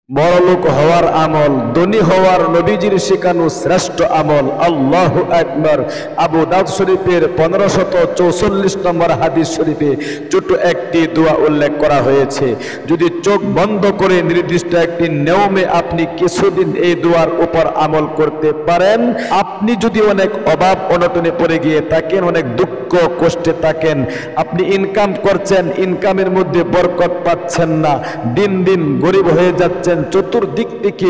বড়লোক হওয়ার আমল, ধনী হওয়ার নবীজির শেখানো শ্রেষ্ঠ আমল। আল্লাহু আকবার। আবু দাউদ শরীফের 1544 নম্বর হাদিস শরীফে ছোট একটি দোয়া উল্লেখ করা হয়েছে। যদি চোখ বন্ধ করে নির্দিষ্ট একটি নিয়মে আপনি কিছুদিন এই দোয়ার উপর আমল করতে পারেন, আপনি যদি অনেক অভাব অনটনে পড়ে গিয়ে থাকেন, অনেক দুঃখ কষ্টে থাকেন, আপনি ইনকাম করছেন, ইনকামের মধ্যে বরকত পাচ্ছেন না, দিন দিন গরিব হয়ে যাচ্ছেন, চতুর্দিক থেকে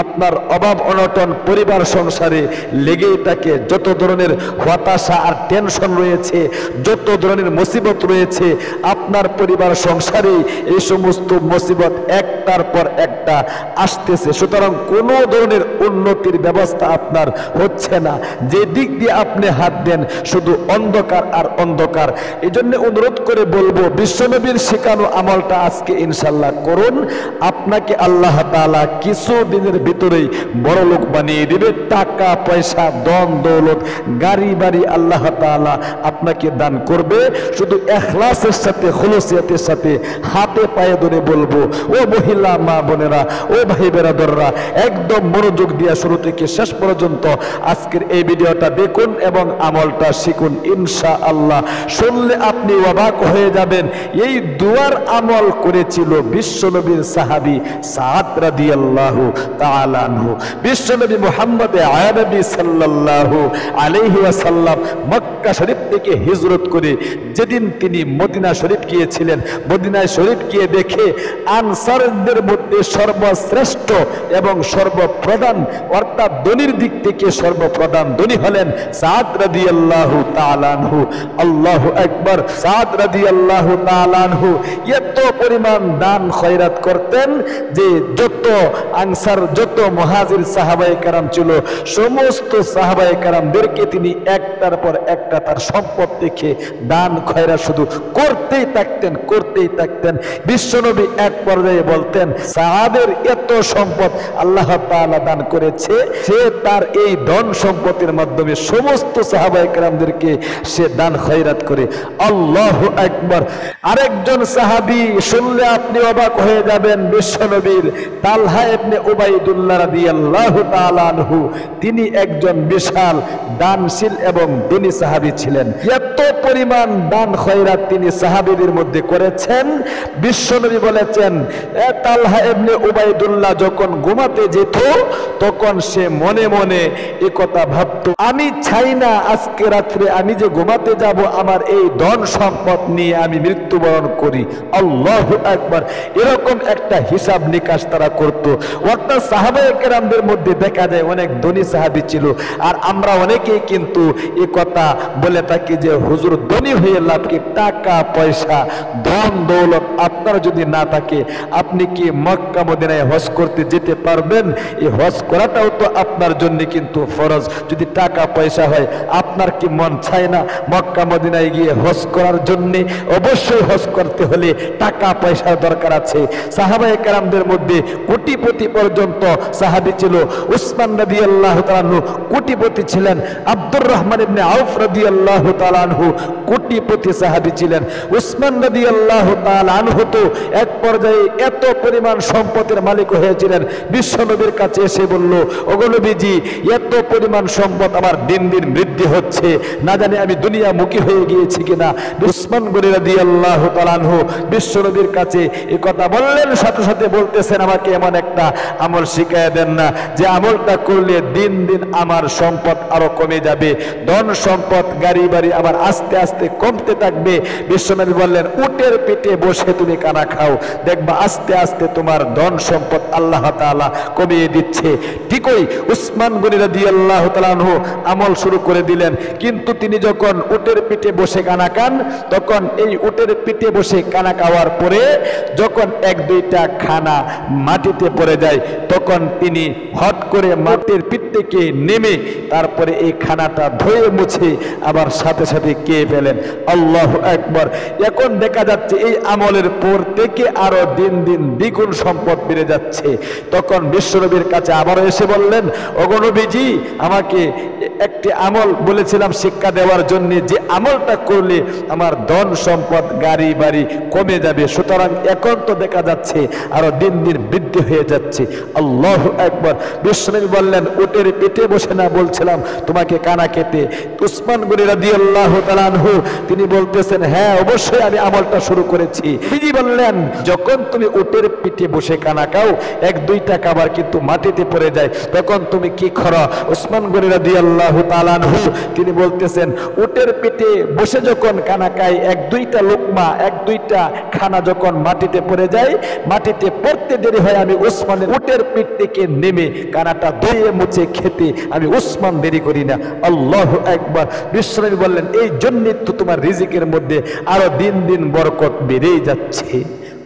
আপনার অভাব অনটন পরিবার সংসারে লেগেই থাকে, যত ধরনের হতাশা আর টেনশন রয়েছে, যত ধরনের মুসিবত রয়েছে আপনার পরিবার সংসারে, এই সমস্ত মুসিবত একটার পর একটা আসতেছে। সুতরাং কোনো ধরনের উন্নতির ব্যবস্থা আপনার হচ্ছে না, যে দিক দিয়ে আপনি হাত দেন শুধু অন্ধকার আর অন্ধকার। এই জন্য অনুরোধ করে বলবো, বিশ্বনবীর শেখানো আমলটা আজকে ইনশাল্লাহ করুন। আপনাকে আল্লাহ তাআলা কিছু দিনের ভিতরেই বড় লোক বানিয়ে দিবে। টাকা পয়সা ধন দৌলত গাড়ি বাড়ি আল্লাহ তাআলা আপনাকে দান করবে। শুধু ইখলাসের সাথে খুলুসিয়াতের সাথে হাতে পায়ে ধরে বলবো, ও মহিলা মা বোনেরা, ও ভাই বেরাদররা, একদম মনোযোগ দিয়ে শুরু থেকে শেষ পর্যন্ত আজকের এই ভিডিওটা দেখুন এবং আমলটা শিখুন। ইনশাআল্লাহ শুনলে আপনি অবাক হয়ে যাবেন। এই দুয়ার আমল করেছিল বিশ্বনবীর সাহাবী সাদ রাদিয়াল্লাহু তাআলা আনহু। বিশ্বনবী মুহাম্মদ আরবি সাল্লাল্লাহু আলাইহি ওয়াসাল্লাম মক্কা শরীফ থেকে হিজরত করে যেদিন তিনি মদিনা শরীফ গিয়েছিলেন, মদিনা শরীফ গিয়ে দেখে আনসারদের মধ্যে সর্বশ্রেষ্ঠ এবং সর্বপ্রধান, অর্থাৎ ধনীর দিক থেকে সর্বপ্রধান ধনী হলেন সাদ রাদিয়াল্লাহু তাআলা আনহু। আল্লাহু আকবার। সাদ রাদিয়াল্লাহু তাআলা আনহু এত পরিমাণ দান খয়রাত করতেন যে যত আনসার, যত মুহাজির সাহাবায়ে কেরাম ছিল, সমস্ত সাহাবায়ে কেরামদেরকে তিনি একটার পর একটা তার সম্পদ থেকে দান খয়রাত শুধু করতেই থাকতেন, করতেই থাকতেন। বিশ্বনবী এক পর্যায়ে বলতেন, সাহাবের এত সম্পদ আল্লাহ তাআলা দান করেছে, সে তার এই ধন সম্পদের মাধ্যমে সমস্ত সাহাবায়ে কেরামদেরকে সে দান খয়রাত করে। আল্লাহু আকবার। আরেকজন সাহাবী শুনলে আপনি অবাক হয়ে যাবেন, বিশ্বনবীর তালহা ইবনে উবাইদুল্লাহ রাদিয়াল্লাহু তাআলা আনহু। তিনি একজন বিশাল দানশীল এবং ধনী সাহাবী ছিলেন। এত পরিমাণ দান খয়রাত তিনি সাহাবীদের মধ্যে করেছেন। বিশ্বনবী বলেছেন, তালহা ইবনে উবাইদুল্লাহ যখন ঘুমাতে যেত তখন সে মনে মনে এই কথা ভাবতো, আমি চাই না আজকে রাত্রে আমি যে ঘুমাতে যাব আমার এই ধন সম্পদ নিয়ে আমি মৃত্যুবরণ করি। আল্লাহু আকবার। এরকম একটা হিসাব নিকাশ তারা করত। অর্থাৎ সাহাবায়ে কেরামদের মধ্যে দেখা যায় অনেক ধনী সাহাবী ছিল, আর আমরা অনেকেই কিন্তু এই কথা বলে থাকি যে হুজুর ধনী হয়ে লাভ কি? টাকা পয়সা ধন দৌলত আপনার যদি না থাকে আপনি কি মক্কা মদিনায় হজ করতে যেতে পারবেন? এই হজ করাটাও তো আপনার জন্য কিন্তু ফরজ। যদি টাকা পয়সা হয় আপনার কি মন চায় না মক্কা মদিনায় গিয়ে হজ করার জন্য? অবশ্যই হজ করতে হলে টাকা পয়সার দরকার আছে। সাহাবায়ে কেরামদের মধ্যে কোটিপতি পর্যন্ত সাহাবী ছিল। উসমান রাদিয়াল্লাহু তাআলা আনহু কোটিপতি ছিলেন। আব্দুর রহমান ইবনে আউফ রাদিয়াল্লাহু তাআলা আনহু কোটিপতি সাহাবী ছিলেন। উসমান রাদিয়াল্লাহু তাআলা আনহু তো এক পর্যায়ে এত পরিমাণ সম্পদের মালিক হয়েছিলেন, বিশ্বনবীর কাছে এসে বলল, ওগো নবীজি, এত পরিমাণ সম্পদ আমার দিন দিন বৃদ্ধি হচ্ছে, না জানি আমি দুনিয়ামুখী হয়ে গিয়েছি কিনা। উসমান গনি রাদিয়াল্লাহু তাআলা আনহু বিশ্বনবীর কাছে এই কথা বললেন, সাথে সাথে বলতেছেন, আমাকে এমন একটা আমল শিখায় দেন না যে আমলটা করলে দিন দিন আমার সম্পদ আরো কমে যাবে, ধন সম্পদ গাড়ি বাড়ি আবার আস্তে আস্তে কমতে থাকবে। বিশ্বনবী বললেন, উটের পিঠে বসে তুমি কানা খাও, দেখবা আস্তে আস্তে তোমার ধন সম্পদ আল্লাহ তাআলা কমিয়ে দিচ্ছে। ঠিকই উসমান গনি রাদিয়াল্লাহু তাআলা আনহু আমল শুরু করে দিলেন। কিন্তু তিনি যখন উটের পিঠে বসে কানা খান, তখন এই উটের পিঠে বসে কানা খাওয়ার পরে যখন এক দুইটা খানা মাটিতে পড়ে যায়, তখন তিনি হট করে মাটির পিঠ থেকে নেমে তারপরে এই খানাটা ধুয়ে মুছে আবার সাথে সাথে খেয়ে ফেলেন। আল্লাহু আকবার। এখন দেখা যাচ্ছে এই আমলের পর থেকে আরো দিন দিন দ্বিগুণ সম্পদ বেড়ে যাচ্ছে। তখন বিশ্বনবীর কাছে আবারও এসে বললেন, ওগো নবীজি, আমাকে একটি আমল বলেছিলাম শিক্ষা দেওয়ার জন্য যে আমলটা করলে আমার ধন সম্পদ গাড়ি বাড়ি কমে যাবে, সুতরাং এখন তো দেখা যাচ্ছে আরো দিন দিন বৃদ্ধি হয়ে যাচ্ছে। আল্লাহু আকবার। বিশ্বনবী বললেন উটের পেটে বসে না বলছিলাম তোমাকে কানা খেতে। উসমান গনি রাদিয়াল্লাহু তাআলা আনহু তিনি বলতেছেন হ্যাঁ অবশ্যই আমি আমলটা শুরু করেছি। তিনি বললেন যখন তুমি উটের পিঠে বসে কানা খাও 1-2 টাকা আবার কিন্তু মাটিতে পড়ে যায়, তখন তুমি কি করো? উসমান গনি রাদিয়াল্লাহু তাআলা আনহু তিনি বলতেছেন উটের পিঠে বসে যখন কানা খাই 1-2টা লোকমা 1-2টা খানা যখন মাটিতে পড়ে যায়, মাটিতে পড়তে দেরি হয় আমি উসমানের উটের পিঠ থেকে নেমে কানাটা ধুয়ে মুছে খেতে আমি উসমান দেরি করি না। আল্লাহু আকবার। বিশ্বনবী বললেন এই জন্যই তো তোমার রিজিকের মধ্যে আরো দিন দিন বরকত বেড়েই যাচ্ছে।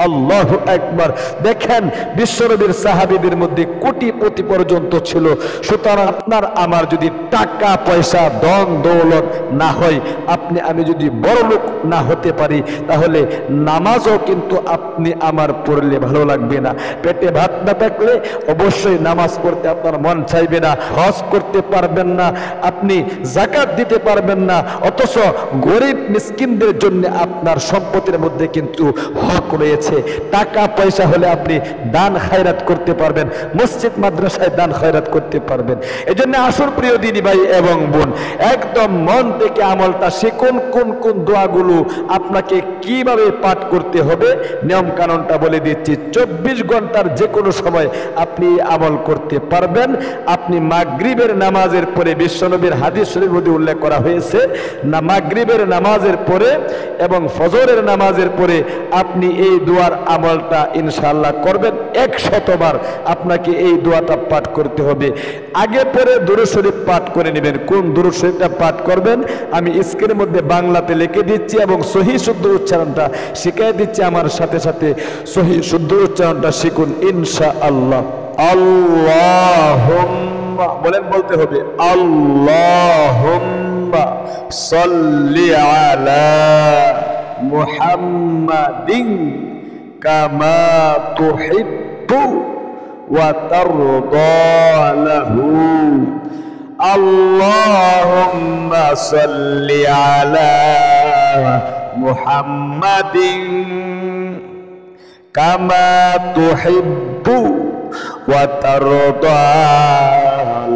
আল্লাহু আকবার। দেখেন বিশ্বনবীর সাহাবীদের মধ্যে কোটিপতি পর্যন্ত ছিল। সুতরাং আপনার আমার যদি টাকা পয়সা ধন দৌলত না হয়, আপনি আমি যদি বড় লোক না হতে পারি, তাহলে নামাজও কিন্তু আপনি আমার পড়লে ভালো লাগবে না। পেটে ভাত না থাকলে অবশ্যই নামাজ পড়তে আপনার মন চাইবে না, হজ করতে পারবেন না, আপনি যাকাত দিতে পারবেন না, অথচ গরিব মিসকিনদের জন্য আপনার সম্পদের মধ্যে কিন্তু হক রয়েছে। টাকা পয়সা হলে আপনি দান খায়রাত করতে পারবেন, মসজিদ মাদ্রাসায় দান খায়রাত করতে পারবেন। এজন্য আসল প্রিয় দিদি ভাই এবং বোন, একদম মন থেকে আমলটা শিখুন। কোন কোন দোয়াগুলো আপনাকে কিভাবে পাঠ করতে হবে নিয়ম কানুনটা বলে দিচ্ছি। 24 ঘন্টার যে কোনো সময় আপনি আমল করতে পারবেন। আপনি মাগরিবের নামাজের পরে, বিশ্বনবীর হাদিস শরীফের মধ্যে উল্লেখ করা হয়েছে না, মাগরিবের নামাজের পরে এবং ফজরের নামাজের পরে আপনি এই দোয়ার আমলটা ইনশাআল্লাহ করবেন। 100 বার আপনাকে এই দোয়াটা পাঠ করতে হবে। আগে পরে দুরূদ শরীফ পাঠ করে নেবেন। কোন দুরূদ শরীফটা পাঠ করবেন আমি স্ক্রিনের মধ্যে বাংলাতে লিখে দিচ্ছি এবং সহিহ শুদ্ধ উচ্চারণটা শিখিয়ে দিচ্ছি। আমার সাথে সাথে সহিহ শুদ্ধ উচ্চারণটা শিখুন ইনশাআল্লাহ। আল্লাহুম্মা বলেন, বলতে হবে আল্লাহুম্মা সাল্লি আলা মুহাম্মাদিন কামা তুহিব্বু ওয়া তারদা লাহু। আল্লাহুম্মা সাল্লি আলা মুহাম্মাদিন কামা তুহিব্বু ওয়া তারদা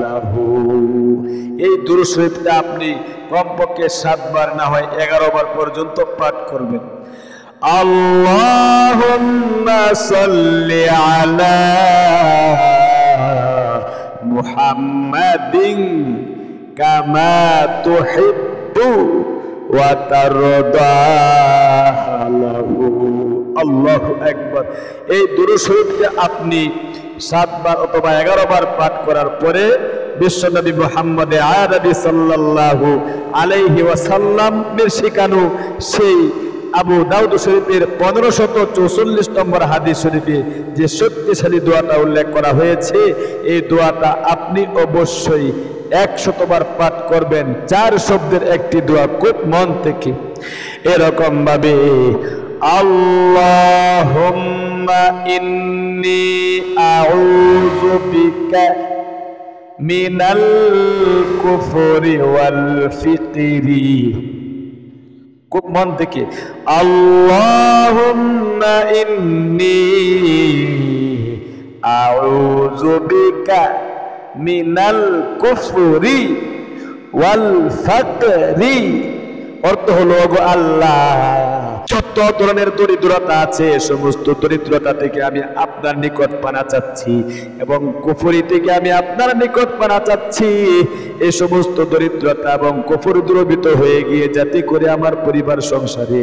লাহু। এই দুরূদ শরীফটা আপনি কমপক্ষে 7 বার না হয় 11 বার পর্যন্ত পাঠ করবেন। আল্লাহুম্মা সাল্লি আলা মুহাম্মাদিন কামা তুহিব্বু ওয়া তারদা লাহু। আল্লাহু আকবার। এই দুরূদ শরীফটা আপনি 7 বার অথবা 11 বার পাঠ করার পরে বিশ্বনবী মুহাম্মদ আরবি সাল্লাল্লাহু আলাইহি ওয়াসাল্লামের শেখানো সেই আবু দাউদ শরীফের 1544 নম্বর হাদিস শরীফে যে শক্তিশালী দোয়াটা উল্লেখ করা হয়েছে, এই দোয়াটা আপনি অবশ্যই 100 বার পাঠ করবেন। 4 শব্দের একটি দোয়া, খুব মন থেকে এরকম ভাবে আল্লাহুম্মা ইন্নী আউযু বিকা মিনাল কুফরি ওয়াল ফিকরি। খুব মন থেকে আল্লাহুম্মা ইন্নী আউযু বিকা মিনাল কুফরি ওয়াল ফাকরি। অর্থ হলো গো আল্লাহ, যত ধরনের দরিদ্রতা আছে সমস্ত দরিদ্রতা থেকে আমি আপনার নিকট পানা চাচ্ছি এবং কুফরি থেকে আমি আপনার নিকট পানা চাচ্ছি। এই সমস্ত দরিদ্রতা এবং কুফর দ্রবিত হয়ে গিয়ে যাতে করে আমার পরিবার সংসারে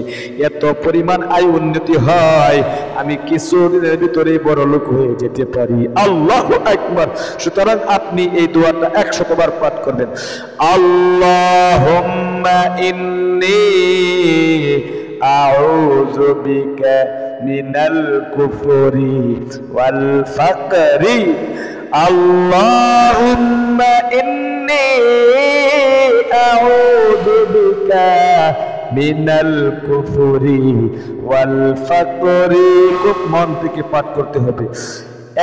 এত পরিমাণ আয় উন্নতি হয় আমি কিছুদিনের ভিতরেই বড় লোক হয়ে যেতে পারি। আল্লাহু আকবার। সুতরাং আপনি এই দোয়াটা 100 বার পাঠ করবেন। আল্লাহুম্মা ইন্নী আউযু বিকা মিনাল কুফরি ওয়াল ফাকরি। আল্লাহুম্মা ইন্নী আউযু বিকা মিনাল কুফরি ওয়াল ফাকরি। খুব মন থেকে পাঠ করতে হবে।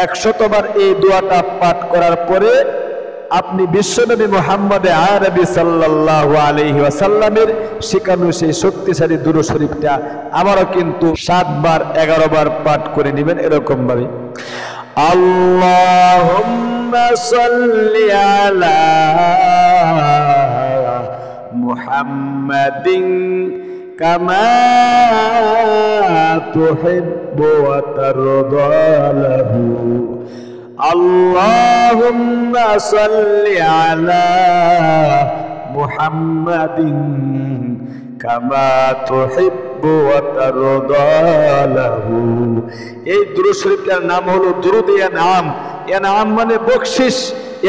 100 বার এই দোয়াটা পাঠ করার পরে আপনি বিশ্বনবী মুহাম্মদ আরবি সাল্লাল্লাহু আলাইহি ওয়াসাল্লামের শেখানো সেই শক্তিশালী দুরূদ শরীফটা আমারও কিন্তু 7 বার 11 বার পাঠ করে নেবেন এরকম ভাবে। আল্লাহুম্মা সাল্লি আলা মুহাম্মাদিন কামা তুহিব্বু ওয়া তারদা লাহু। আল্লাহুম্মা সাল্লি আলা মুহাম্মাদিন কামা তুহিব্বু ওয়া তারদা লাহু। এই দুরূদ শরীফটার নাম হলো দুরূদ ইনআম। ইনআম মানে বকশিশ।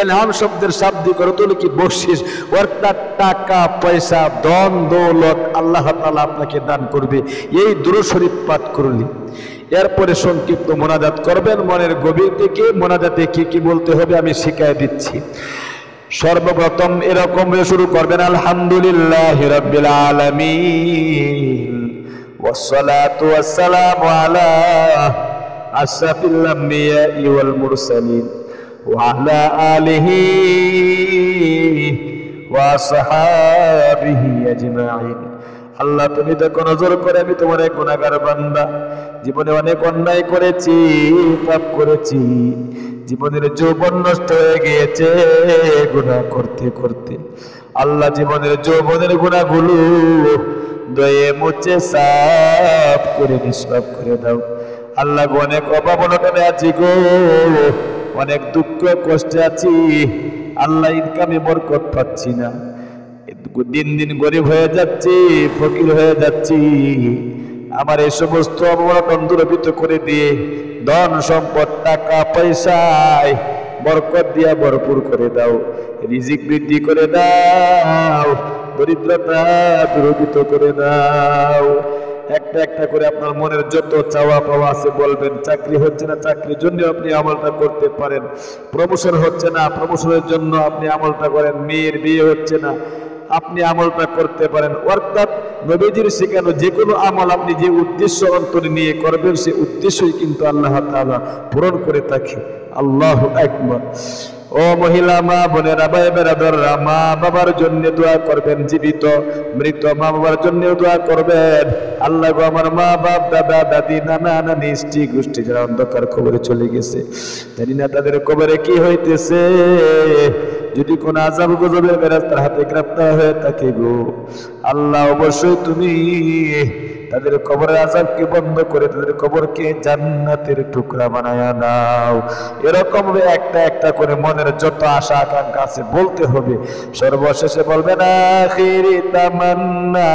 ইনআম শব্দের শাব্দিক অর্থ হলো কি বকশিশ, অর্থাৎ টাকা পয়সা ধন দৌলত আল্লাহ তাআলা আপনাকে দান করবে এই দুরূদ শরীফ পাঠ করলে। এরপরে সংক্ষিপ্ত মোনাজাত করবেন মনের গভীর থেকে। মোনাজাতে কি কি বলতে হবে আমি শিখিয়ে দিচ্ছি। সর্বপ্রথম এরকম শুরু করবেন আলহামদুলিল্লাহি রাব্বিল আলামিন ওয়াসসালাতু ওয়াসসালামু আলা আশরাফিল আমবিয়া ওয়াল মুরসালিন ওয়া আলা আলিহি ওয়া আসহাবিহি আজমাইন। আল্লাহ তুমি দেখো নজর করে আমি তোমার এক গুনাহগার বান্দা, জীবনে অনেক অন্যায় করেছি, পাপ করেছি, জীবনের যৌবন নষ্ট হয়ে গিয়েছে গুনাহ করতে করতে। আল্লাহ জীবনের যৌবনের গুনাহগুলো দয়ে মুছে সাফ করে নিষ্পাপ করে দাও। আল্লাহ গো অনেক অভাব অনটনে আছি গো, অনেক দুঃখ কষ্টে আছি। আল্লাহ ইনকামে বরকত পাচ্ছি না, দিন দিন গরিব হয়ে যাচ্ছি, ফকির হয়ে যাচ্ছি। আমার এই সমস্ত অবনটন দূরীভূত করে দিয়ে ধন সম্পদ টাকা পয়সায় বরকত দিয়া ভরপুর করে দাও, রিজিক বৃদ্ধি করে দাও, দরিদ্রতা দূরীভূত করে দাও। একটা একটা করে আপনার মনের যত চাওয়া পাওয়া আছে বলবেন। চাকরি হচ্ছে না, চাকরির জন্য আপনি আমলটা করতে পারেন। প্রমোশন হচ্ছে না, প্রমোশনের জন্য আপনি আমলটা করেন। মেয়ের বিয়ে হচ্ছে না, আপনি আমলটা করতে পারেন। অর্থাৎ নবীজির শেখানো যে কোনো আমল আপনি যে উদ্দেশ্য অন্তরে নিয়ে করবেন সেই উদ্দেশ্যই কিন্তু আল্লাহ তাআলা পূরণ করে থাকে। আল্লাহু আকবার। ও মহিলা মা বোনেরা ভাই বেরাদররা, মা বাবার জন্য দোয়া করবেন। জীবিত মৃত মা বাবার জন্য দোয়া করবেন। আল্লাহ গো আমার মা বাপ দাদা দাদি নানা নানি স্ত্রী গোষ্ঠী যারা অন্ধকার কবরে চলে গেছে, জানি না তাদের কবরে কি হইতেছে। যদি কোন আযাব গজবের ফেরেশতার হাতে গ্রেফতার হয়ে থাকে গো আল্লাহ, অবশ্যই তুমি তাদের কবরের আযাবকে বন্ধ করে তাদের কবরকে জান্নাতের টুকরা বানায়া দাও। এরকম একটা একটা করে মনের যত আশা আকাঙ্ক্ষা আছে বলতে হবে। সর্বশেষে বলবেন আখিরি তামান্না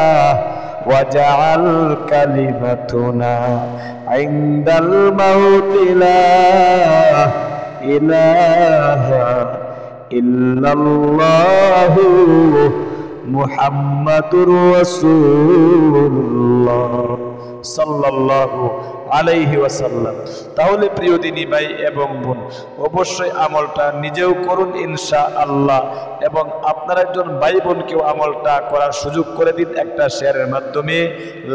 ওয়াজআল কালিমাতুনা ইনদাল মাউতি লা ইলাহা ইল্লাল্লাহু মুহাম্মাদুর রাসূলুল্লাহ সাল্লাল্লাহু আলাইহি ওয়াসাল্লাম। তাহলে প্রিয় দিনী ভাই এবং বোন, অবশ্যই আমলটা নিজেও করুন ইনশাআল্লাহ, এবং আপনার একজন ভাই বোনকেও আমলটা করার সুযোগ করে দিন একটা শেয়ারের মাধ্যমে।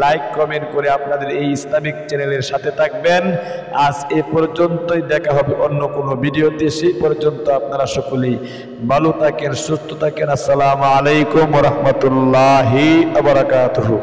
লাইক কমেন্ট করে আপনাদের এই ইসলামিক চ্যানেলের সাথে থাকবেন। আজ এ পর্যন্তই, দেখা হবে অন্য কোনো ভিডিওতে। সেই পর্যন্ত আপনারা সকলেই ভালো থাকেন, সুস্থ থাকেন। আসসালামু আলাইকুম ওয়া রাহমাতুল্লাহি ওয়া বারাকাতুহু।